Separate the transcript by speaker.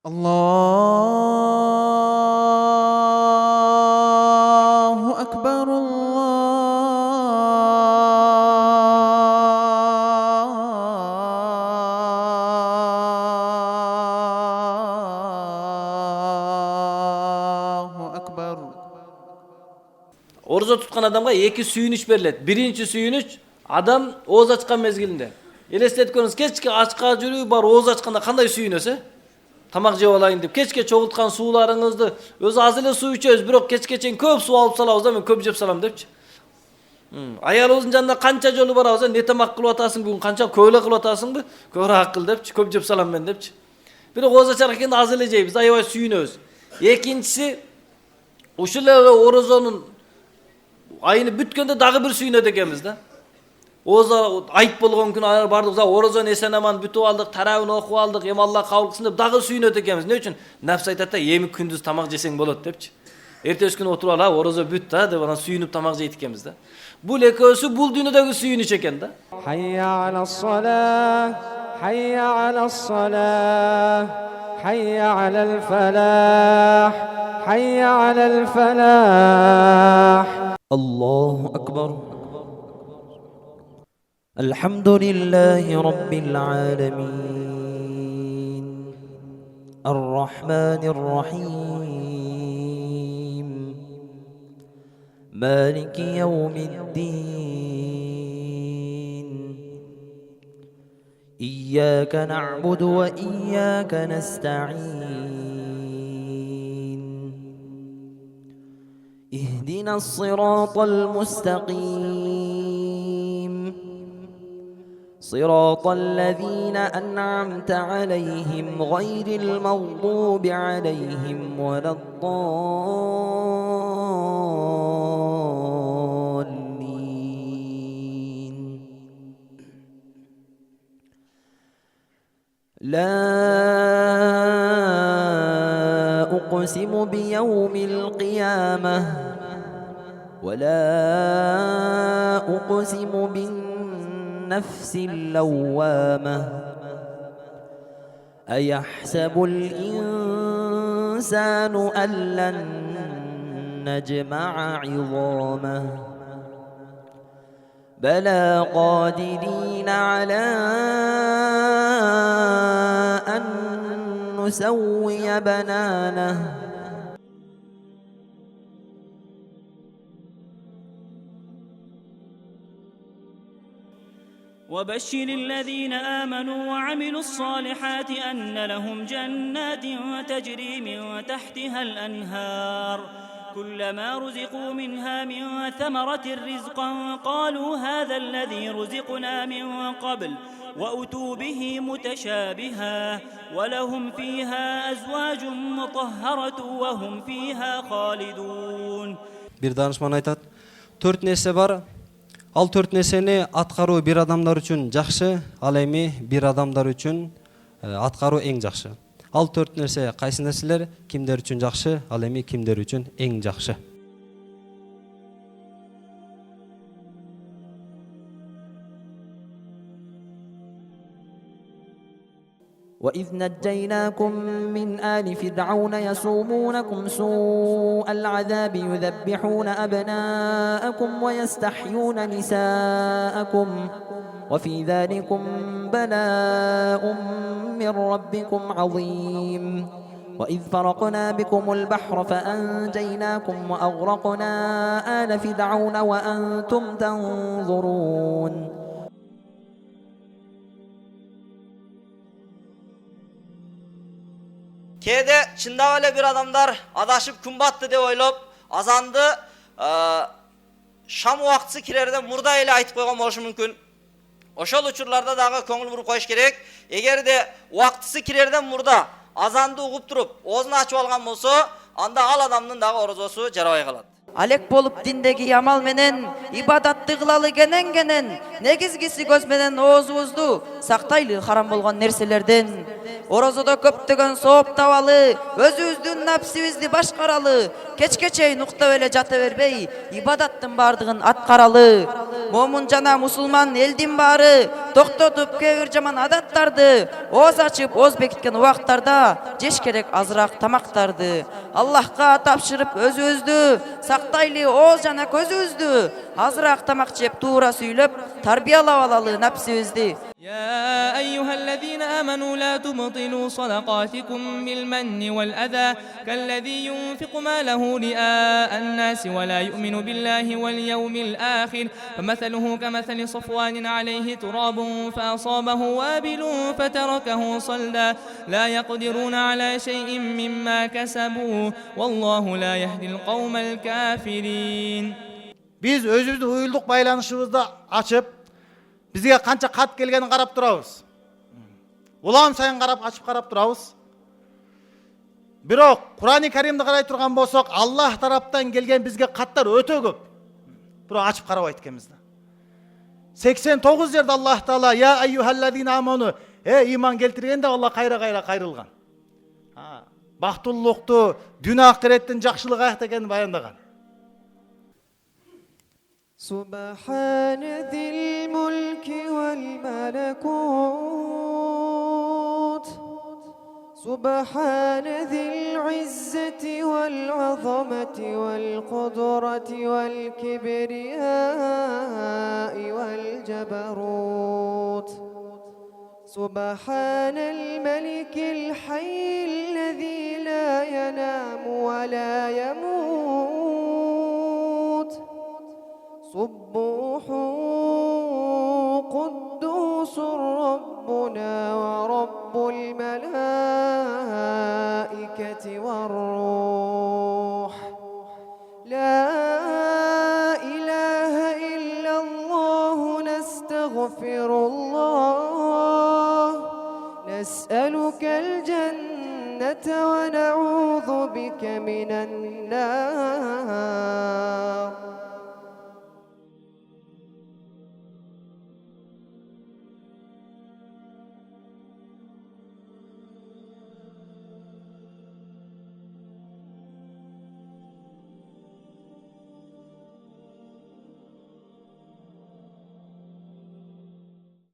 Speaker 1: الله أكبر الله أكبر.
Speaker 2: Орозо туткан адамга эки сүйүнүч берилет. Биринчи сүйүнүч адам ооз ачкан мезгилинде. Элестетип көрүңүз, кечке ачка жүрүү бар, ооз ачканда кандай сүйүнөсү? Тамак жеп алайын деп кечке чогулткан сууларыңызды өзү аз эле суу ичебиз, бирок кечке чейин көп суу алып салабыз да, мен көп жеп салам депчи. Аялыбыздын жанына канча жолу барабыз, не тамак кылып атасың бүгүн, канча көп эле кылып атасыңбы? Көбүрөөк кыл депчи, көп жеп салам мен депчи. Бирок ооз ачар экенде аз эле жейбиз, аябай сүйүнөбүз. Экинчиси ушул эле орозонун айыны бүткөндө дагы бир сүйүнөт экенбиз да. Ооз айып болгон күнү бардык, орозон эсен аман бүтүп алдык, тарабын окуп алдык, эми Алла кабыл кылсын деп дагы сүйүнөт экенбиз. Не үчүн? Нафс айтат да, эми күндүз тамак жесең болот депчи. Эртеси күнү отуруп алып, орозо бүт да деп анан сүйүнүп тамак жейт экенбиз да. Бул экөөсү бул дүйнөдөгү сүйүнүч экен да.
Speaker 3: Hayya alas-salah, hayya alas-salah, hayya alal-falah, hayya alal-falah.
Speaker 4: Allahu akbar. Alhamdulillahi rabbil alamin. Ar-Rahmanir Rahim. Maliki yawmiddin. Iyyaka na'budu wa iyyaka nasta'in. Ihdinas siratal mustaqim. صراط الذين أنعمت عليهم غير المغضوب عليهم ولا الضالين. لا أقسم بيوم القيامة ولا أقسم بالنفس اللوامة أيحسب الإنسان أن لن نجمع عظامه بلى قادرين على أن نسوي بنانه
Speaker 5: وبشر الذين آمنوا وعملوا الصالحات أن لهم جنات تجري من تحتها الأنهار كلما رزقوا منها من ثمرة رزقا قالوا هذا الذي رزقنا من قبل وأتوا به متشابها ولهم فيها أزواج مطهرة وهم فيها خالدون.
Speaker 3: Bir danışman айтат, 4 нерсе бар. Ал 4 нерсени аткаруу бир адамдар үчүн жакшы, ал эми бир адамдар үчүн аткаруу эң жакшы. Ал 4 нерсе кайсы нерселер, кимдер үчүн жакшы, ал эми кимдер үчүн эң жакшы.
Speaker 4: وإذ نجيناكم من آل فرعون يسومونكم سوء العذاب يذبحون أبناءكم ويستحيون نساءكم وفي ذلكم بلاء من ربكم عظيم وإذ فرقنا بكم البحر فأنجيناكم وأغرقنا آل فرعون وأنتم تنظرون.
Speaker 6: Kede çındap ele bir adamlar adaşıp gün battı de oylop azandı Şam vakti kirerde murda ile aytıp koygan boluşu mümkün. Oşol uçurlarda dağı köngül burup koyuş gerek. Eğer de vaktisi kirerden murda azandı uğup durup oğzunu açıp algan bolsa anda al adamdın dağı orozosu jarabay kalat.
Speaker 7: Alek bolup dindegi yamal menen ibadatты kılalı genen negizgisi göz menen oğuzubuzdu saktaylı haram bolgan nerselerden Orozada köptөгөн sooп tabalı, özübүздүн напсибизди башкаралы, кечке чейин уктап эле жата бербей, ибадаттын бардыгын аткаралы. Момун жана мусулман элдин баары токтотуп кээ бир жаман адаттарды, ооз ачып, ооз бекиткен убактарда жеш керек азыраак тамактарды. Аллахка тапшырып өзүбүздү сактайлы, ооз жана көзүбүздү азыраак тамак жеп, туура сүйлөп, тарбиялап алалы напсибизди.
Speaker 1: يا أيها الذين آمنوا لا تبطلوا صدقاتكم بالمن والأذى كالذي ينفق ماله رئاء الناس ولا يؤمن بالله واليوم الآخر فمثله كمثل صفوان عليه تراب فأصابه وابل فتركه صلدا لا يقدرون على شيء مما كسبوا والله لا يهدي القوم الكافرين.
Speaker 8: Biz özümüzdü uyulduk baylanışımızda açıp bizge kança kat kelgenini karap turabız. Ulam sayın açıp karap turabız. Bирок Kur'an-ı Kerim'de karay turgan bolsok Allah taraptan gelgen bizge katlar öte köp. Bирок açıp karabайт экенбиз да. 89 yerde Allah Teala ya eyyuhellezine amanu iman keltirgen de Allah kayra kayrılgan. Baktululuktu, dünya ahiretin jakşılık ayakta ekeni bayandagan.
Speaker 9: سبحان ذي الملك والملكوت سبحان ذي العزة والعظمة والقدرة والكبرياء والجبروت سبحان الملك الحي الذي لا ينام ولا يموت سبوح قدوس ربنا ورب الملائكة والروح لا إله إلا الله نستغفر الله نسألك الجنة ونعوذ بك من النار